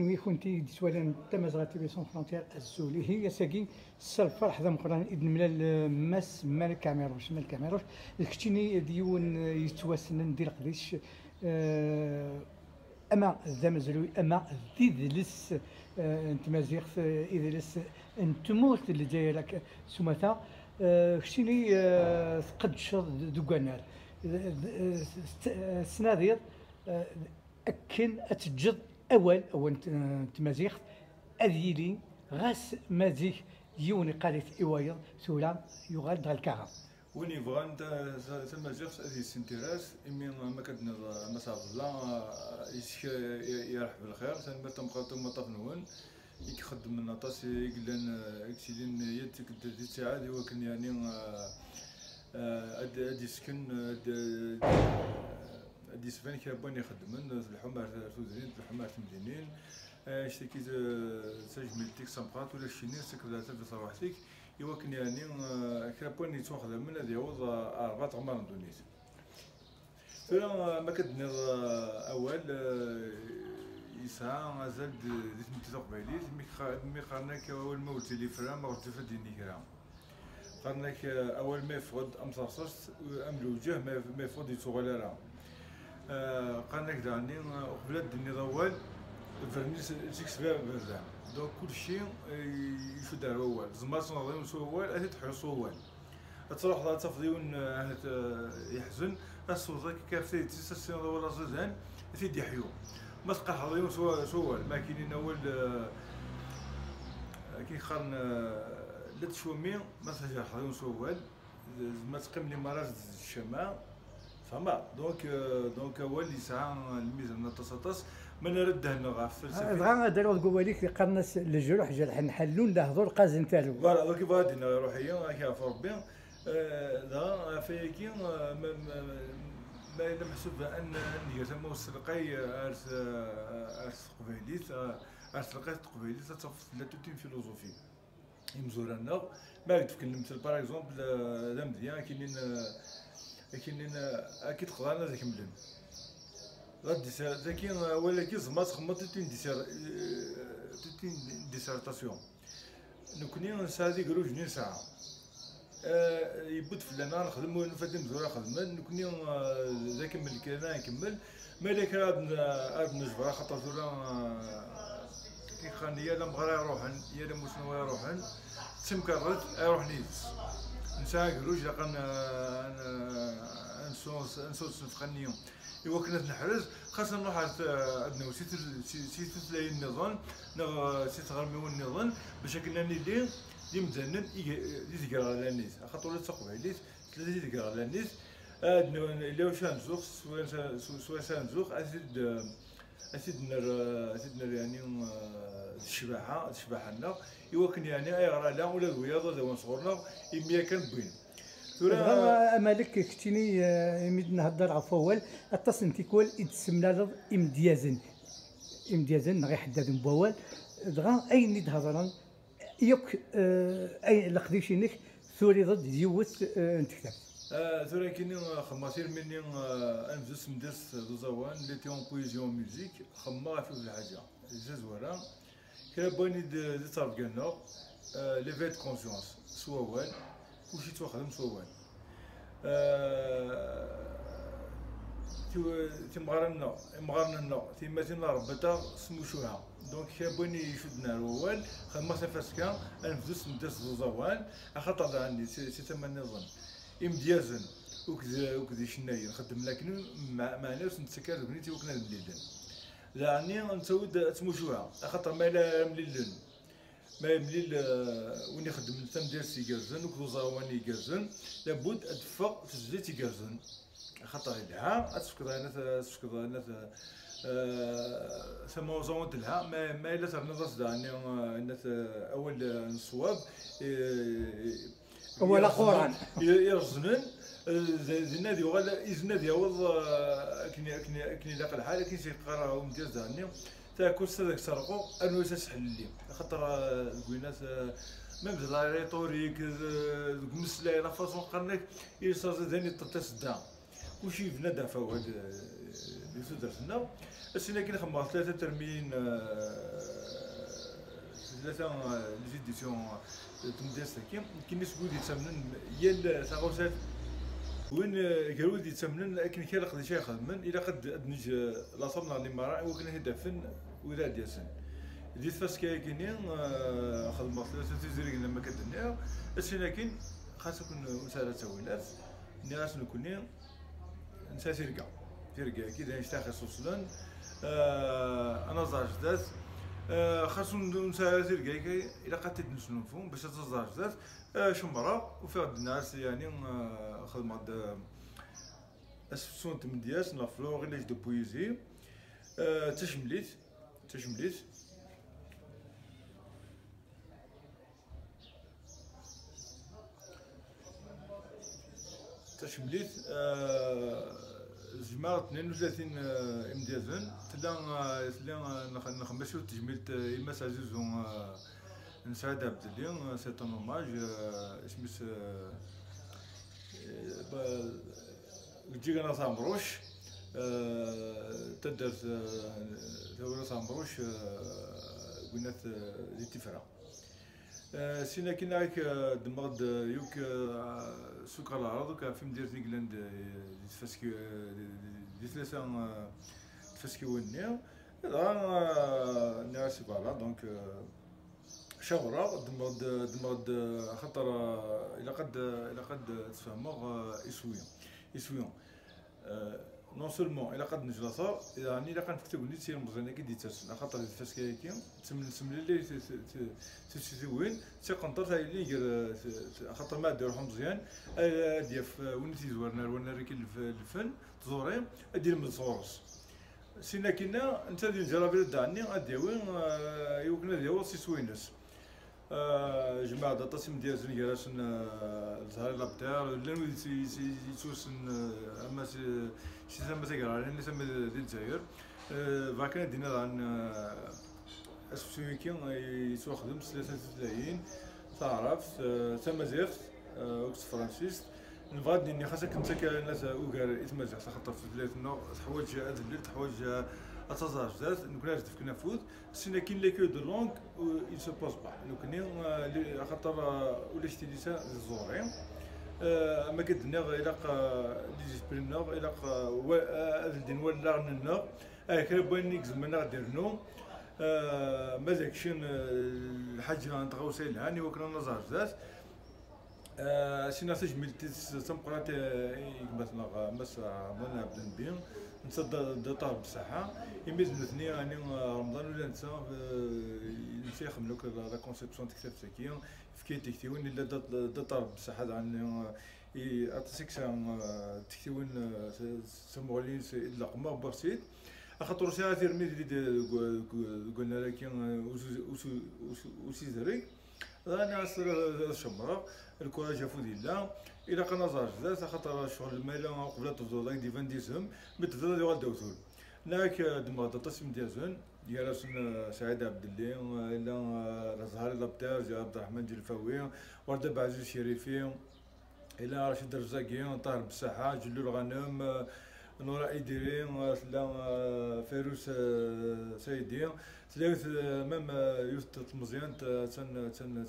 وي كنتي ديتوالا تمازغاتي بي سون فرونتير الزولي هي ساكي الفرح ذا مقران إذن ملا ماس مالك كاميروش كتيني ديون يتواسنن ديال قديش اما ذا مزروي اما ديدلس انت مازيغ اذا انتموت اللي جايه لك سمثا كتيني تقدش دوكانار سنادير اكن اتجد اول تمازيغ اذيلي غاس مازيغ يوني قالت ايوايض سولا يغال دغ الكاغا وين يبغى انت تمازيغ هذه السنتيراس امي ما كدنا ما صاب الله يرحب بالخير تنبر تمقاتو مطفنون يخدم من طاس يقلن اكسيدين يدك دي ساعات وكن يعني ادي سكن ادي سفان كيبان يخدمن الحمار تودرين الحمار تمدينين اشتكي تجملتك سمقات ولا شيني سكر في صباحتك يوكن يعني كابون يتوخذ من هذا يعوض 4 غمار دونيس فلا ما كدنا اول يسعى مازال ديت متي قبيليت مي قرناك اول ما ولتي لي فرا ما غتفا ديني كرا قرناك اول ما يفقد امصاصص ام الوجه ما يفقد يتوغلرا قرناك داني قبل الدنيا ضوال الفرنيس تيكس بها برا دونك كلشي يشد على اول زعما تنظيم اول اتي تحرص اول تروح لا تفضيون يحزن الصوت كافي تسسين ولا زدان في ديحيو ما تلقى حضيون سوال ما كاينين اول كي خرن لا تشومي ما تهجر حضيون سوال ما تقيم لي مراج الشماء فما دونك اول يسعى الميزان تصاطس ما نرده هنا فلسفه دغا داروا قواليك قرنس الجروح جرح نحلون له هذول قازن تالو فوالا دوك فادينا روحيا كيعرف ربي دا فيكي ما محسوب ان ندير تما السرقاي ارس قبيليت ارس لقيت قبيليت تصف لا توتين فيلوزوفي يمزورنا ما تكلمت باغ اكزومبل لا مزيان كاينين اكيد قرانا ذاك ملم غادي ذاكي ولكن زعما تخمط توتين ديسيرتاسيون نكوني نسالي كروج جنين ساعه يبد فلانا نخدم ونفدي مزوره خدمه نكوني ذاك ملك انا نكمل مالك هاد نجبر خاطر زوره كي خان يا لا مغرا يروحن يا لا مسنو يروحن تمكرت يروح نيز نسا كروج لقى نصوص نفخنيهم إوا كنا نحرز خاصنا نروح عندنا سيت تلاقي النظام سيت غرميون النظام باش كنا اللي مزنن يتقرا على الناس خاطر ولا تقبيليت ثلاثه يتقرا على الناس اللي واش نزوق سوا سانزوق اسيد نر يعني الشباحه لنا إوا كان يعني اي غرا لا ولا الوياضه دابا صغرنا يميا كان بين دغا مالك كتيني يمد نهضر عفوا اول اتصل تيكول يتسمى امديازن غير حداد بوال دغا اي نيد هضران يوك اي لقديشينك ثوري ضد يوث نتكتب ثوري كاينين خماسير مني انفس مدرس دوزاوان اللي تيون بويزيون ميوزيك خما في الحاجه الجزوره كان باني دي تارجنا لي فيت كونسيونس سواوال كلشي تواخدم سواوال مغارنا تيماتنا ربطا سموشوها دونك كابوني يشدنا الاول خدمة فاسكا انفدوس ندرس دوزاوان خاطر عندي سي تما النظام امديازن وكذا شنايا نخدم لكن مع ناس نتسكر بنيتي وكنا مليلين يعني نتود سموشوها خاطر ما لا مليلين ما مليل وين يخدم تمدرس يجازن وكدوزاوان يجازن لابد ادفق تسجيل يجازن خاطر لها تفكر انا ثم زود لها ما الا ترنض يعني اول الصواب اول قران يرزنن زنادي ولا يزنادي يوض كني لاقى الحال كي تيقرا ومدير داني تاكل هذاك سرقو انو تسحل لي خاطر الكوينات ميم لا ريتوريك المسلا لا فاصون قرنك يصازدني تتصدى وشي بنادى فوق درسنا السنه كي نخمم 3 ترمين 3 لي زيديسيون تمديس كي الناس قود يتسمن هي ثغوسات وين قالوا لي يتسمن لكن كي رقد شي خدمن الى قد نج لا صرنا لي مرا وكنا هدفن ولا ديسن ديت فاس كاينين خدمه 3 زريق لما كدنا السنه كي خاص يكون مساله تاويلات ناس نكوني نسا سيركا كي داير نشتاخ سوسلان انا زاجدات خاصو نسا سيركا الى قاتت نسلفهم باش تزاجدات شمره وفي الناس يعني خدمه اسسون تمدياس لا فلور ليش دو بويزي تشمليت جمعة 32 امديازن تلا نخمسو تجميلت إماس عزيز نسعد عبد الله سي ان اوماج اسمس جيغانا سامبروش تدرس ثورة سامبروش قلنات دي تفرع سينا كنا هيك دمغد يوك سوق على الارض كان في مدينه نيكلاند تفسكي دي ثلاثه تفسكي ونيا ناس فوالا دونك شهره دمغد خاطر الى قد تفهموا يسويون نون سولمون الى قد نجلصا يعني الى قد نكتب نيت سير مزيان كي ديتاس خاطر الفاسكي كي تسمن لي تسوين سي قنطر تاع اللي خاطر ما ديروهم مزيان ديف وين تيزورنا ولا ريكل الفن تزوري دير من صورس سينا كنا انت ديال جرابيل داني اديوين يوكنا ديال سي سوينس جماعة التصميم ديال زنيكراس الزهر لابتار لانو يتوسن اما شي سما تيقرا لان سما ديال الجزائر فاكنا دينا عن اسفسويكي يتوخدم 33 تعرف تما زيفت وقت فرانسيس نبغى اني خاصك انت كناس اوكار يتمازح خاطر في بلادنا حوايج هاد البلاد حوايج اتزاجات نكون في كنافوت سينا كاين لي كو دو لونغ il se pose pas نكون خاطر ولا شتي ليسا الزوري ما كدنا الى لي زيسبريمنا الى الدين ولا غننا كان بغينا نكزمنا غديرنو مازال شي الحاج غنتغوسي لهاني وكنا نزاجات سينا تجملت تمقرات يكبتنا مس رمضان عبد النبي نصد طاب بصحة يميز الاثنين يعني رمضان ولا نسى نسى يخملوك لا كونسيبسيون تكتب ساكين في تكتيون الا طاب بصحة يعني اتسكسا تكتيون سمولين الا قما برسيد خاطر ساعه ترميد اللي قلنا لك وسيزري انا عصر الشمره الكره جافو ديلا الى قنا زاجدات خاطر شغل الماله قبل تفضل دي فان ديسم بتفضل ديال الدوثول هناك دما تصميم ديالزون ديال سعيد عبد الله الى زهر لابتار جا عبد الرحمن جلفاوي ورده بعزيز الشريفي الى رشيد الرزاقي طاهر بالساحه جلو الغنم نورا ايديري فيروس سيدي ثلاث مام يوسف مزيان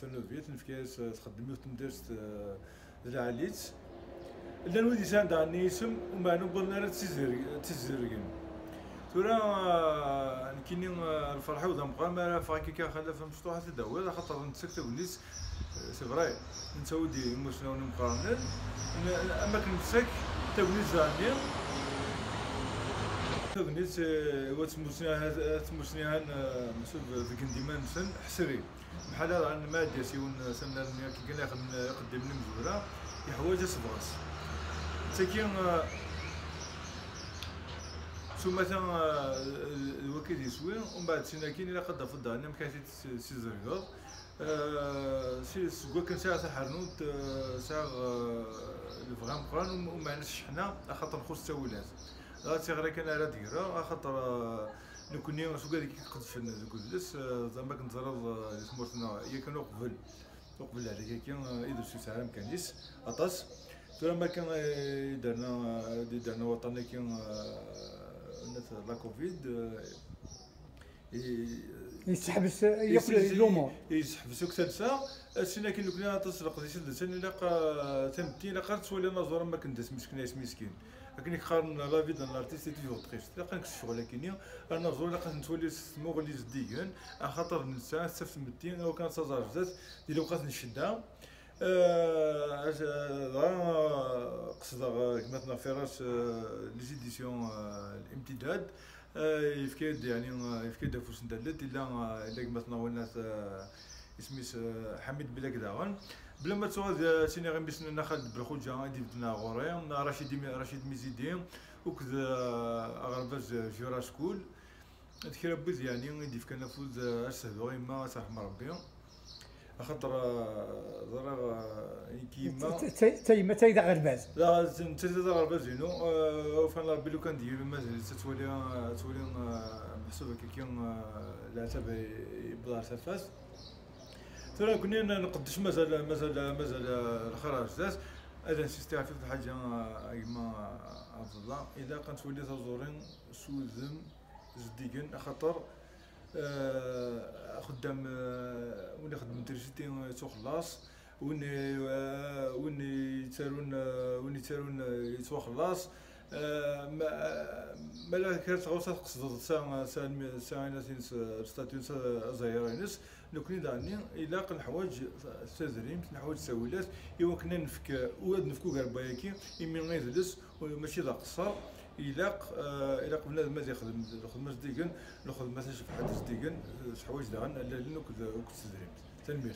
تنوفيت نفكاس تخدم يوسف مدرسة العاليت الا نودي ساند عني اسم وما نبغى تزرقين تورا كيني الفرحه وذا مقام فاكي كخلف مفتوحه تداول خاطر نتسكت ونيس سي فري نسودي مسنا ونقارن اما كنتسك تونيس زاني تغنيت وتمسنيها مسؤول في كنديمان سن حسري بحال عن ماده سيون سنه كي كان يقدم لنا مزوره يحواج صبغاس تاكين ثم الوقت يسوي ومن بعد سينا كاين الى قد فض عندنا مكانتي سي زريغ سي سكوا كان ساعه حرنوت ساعه الفغام قران ومعناش شحنا خاطر نخص التاولات غير كان على ديرا خاطر نكوني سوق هذيك قدش نقولس زعما كنتزرب سمورتنا هي كانوا قبل عليك كان يدرس في ساعه مكانيس اطاس ترى ما كان درنا وطني كان لا كوفيد يسحبس يقل الامور يسحبسوك ثالثه سينا كي لو كنا تسرق ديك الثاني لا تمتي لا قرت تولي نظره ما كندس مسكين لكن خارن لا في دان لارتيست توجور تريست لا كنكس الشغل لكن انا زور لا نتولي مغلي زديكن خاطر نسى سفت متين او كان صازار بزاف ديال وقت نشدها قصد كما فراس لي زيديسيون الامتداد يفكيد يعني يفكيد فوس ندلت الا كما تناولنا اسميس حميد بلاك داغن بلا ما تسوى سيني غير باش ناخذ بالخوجه دي بدنا غوري رشيد ميزيدي وكذا اغرباز جورا سكول تكرا بوز يعني يديف كان فوز اسهدو ما صح مربي خاطر ضرا كيما تايدا غرباز لا تايدا غرباز نو فان ربي لو كان ديالو مازال تولي محسوبه كيكون لا تبع بلا سفاس ترى كنا نقدش مازال الخراج زاز هذا نسيستي في حاجه كيما عبد الله اذا كانت ولي تزورين سوزم زديكن خاطر خدام وني خدم ترجيتي تخلص وني تارون يتوخلص مالا كانت غوصه تقصد ساعه ناس ستاتيون زايرينس نكوني داني الا كنحوايج استاذرين نحوايج ساولات ايوا كنا نفكو غير بايكي يمي غيجلس وماشي ذا قصر الا قبل ما يخدم الخدمه ديكن الخدمه شي حد ديكن حوايج داغن لا لنك استاذرين تنمير